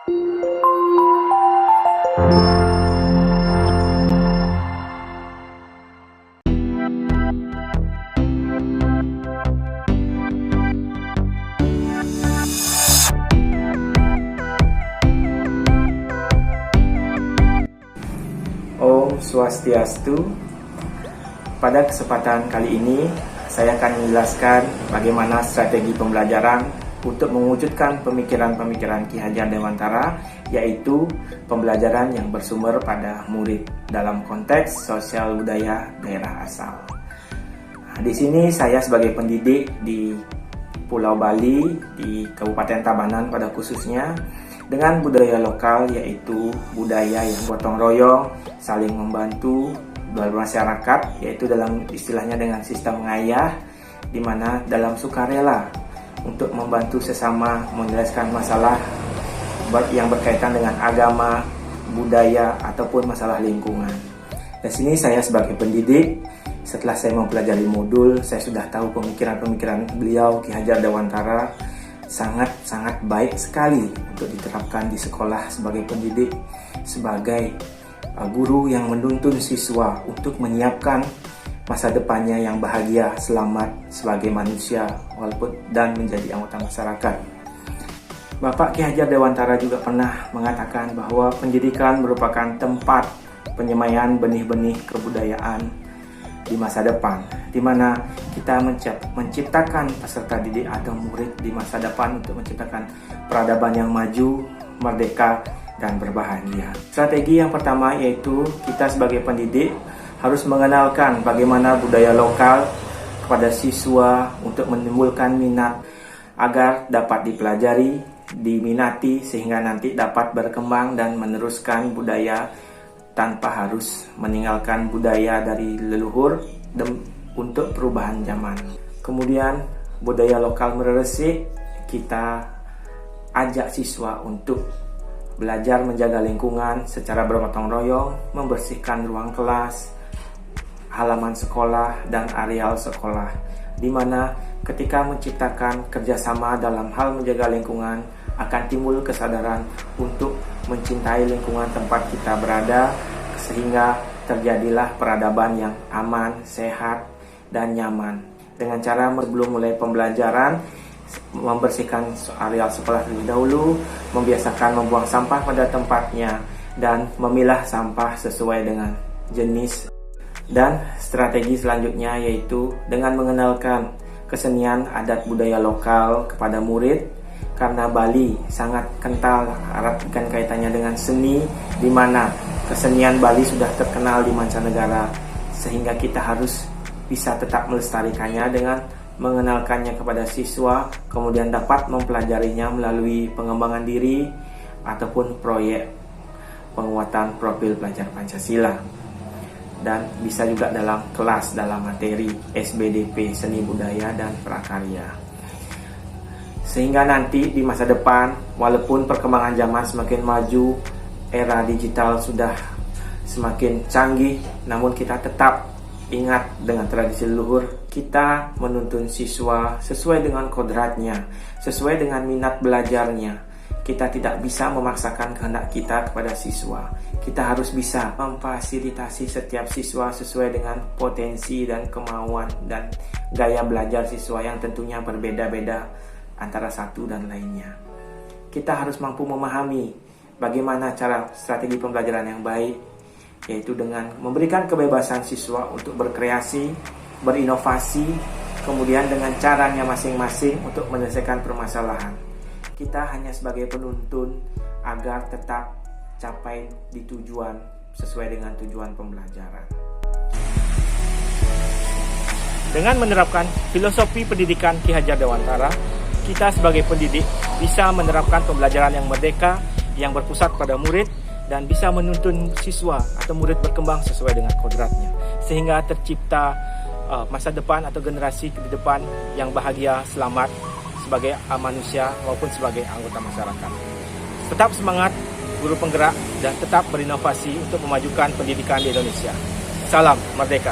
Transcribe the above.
Om Swastiastu. Pada kesempatan kali ini, saya akan menjelaskan bagaimana strategi pembelajaran untuk mewujudkan pemikiran-pemikiran Ki Hajar Dewantara, yaitu pembelajaran yang bersumber pada murid dalam konteks sosial budaya daerah asal. Di sini saya sebagai pendidik di Pulau Bali, di Kabupaten Tabanan pada khususnya, dengan budaya lokal yaitu budaya yang gotong royong, saling membantu bermasyarakat, yaitu dalam istilahnya dengan sistem ngayah, di mana dalam sukarela untuk membantu sesama menyelesaikan masalah yang berkaitan dengan agama, budaya, ataupun masalah lingkungan. Di sini saya sebagai pendidik, setelah saya mempelajari modul, saya sudah tahu pemikiran-pemikiran beliau Ki Hajar Dewantara sangat baik sekali untuk diterapkan di sekolah sebagai pendidik, sebagai guru yang menuntun siswa untuk menyiapkan masa depannya yang bahagia, selamat sebagai manusia walaupun dan menjadi anggota masyarakat. Bapak Ki Hajar Dewantara juga pernah mengatakan bahwa pendidikan merupakan tempat penyemaian benih-benih kebudayaan di masa depan, di mana kita menciptakan peserta didik atau murid di masa depan untuk menciptakan peradaban yang maju, merdeka, dan berbahagia. Strategi yang pertama yaitu kita sebagai pendidik harus mengenalkan bagaimana budaya lokal kepada siswa untuk menimbulkan minat agar dapat dipelajari, diminati, sehingga nanti dapat berkembang dan meneruskan budaya tanpa harus meninggalkan budaya dari leluhur untuk perubahan zaman. Kemudian budaya lokal meresik, kita ajak siswa untuk belajar menjaga lingkungan secara bergotong royong, membersihkan ruang kelas, halaman sekolah, dan areal sekolah, di mana ketika menciptakan kerjasama dalam hal menjaga lingkungan akan timbul kesadaran untuk mencintai lingkungan tempat kita berada, sehingga terjadilah peradaban yang aman, sehat, dan nyaman. Dengan cara sebelum mulai pembelajaran, membersihkan areal sekolah terlebih dahulu, membiasakan membuang sampah pada tempatnya, dan memilah sampah sesuai dengan jenis. Dan strategi selanjutnya yaitu dengan mengenalkan kesenian adat budaya lokal kepada murid, karena Bali sangat kental erat kaitannya dengan seni, di mana kesenian Bali sudah terkenal di mancanegara, sehingga kita harus bisa tetap melestarikannya dengan mengenalkannya kepada siswa, kemudian dapat mempelajarinya melalui pengembangan diri ataupun proyek penguatan profil pelajar Pancasila, dan bisa juga dalam kelas dalam materi SBDP Seni Budaya dan Prakarya. Sehingga nanti di masa depan, walaupun perkembangan zaman semakin maju, era digital sudah semakin canggih, namun kita tetap ingat dengan tradisi leluhur. Kita menuntun siswa sesuai dengan kodratnya, sesuai dengan minat belajarnya. Kita tidak bisa memaksakan kehendak kita kepada siswa. Kita harus bisa memfasilitasi setiap siswa sesuai dengan potensi dan kemauan dan gaya belajar siswa yang tentunya berbeda-beda antara satu dan lainnya. Kita harus mampu memahami bagaimana cara strategi pembelajaran yang baik, yaitu dengan memberikan kebebasan siswa untuk berkreasi, berinovasi, kemudian dengan caranya masing-masing untuk menyelesaikan permasalahan. Kita hanya sebagai penuntun agar tetap capai di tujuan sesuai dengan tujuan pembelajaran. Dengan menerapkan filosofi pendidikan Ki Hajar Dewantara, kita sebagai pendidik bisa menerapkan pembelajaran yang merdeka, yang berpusat pada murid, dan bisa menuntun siswa atau murid berkembang sesuai dengan kodratnya, sehingga tercipta masa depan atau generasi ke depan yang bahagia, selamat sebagai manusia maupun sebagai anggota masyarakat. Tetap semangat guru penggerak dan tetap berinovasi untuk memajukan pendidikan di Indonesia. Salam merdeka.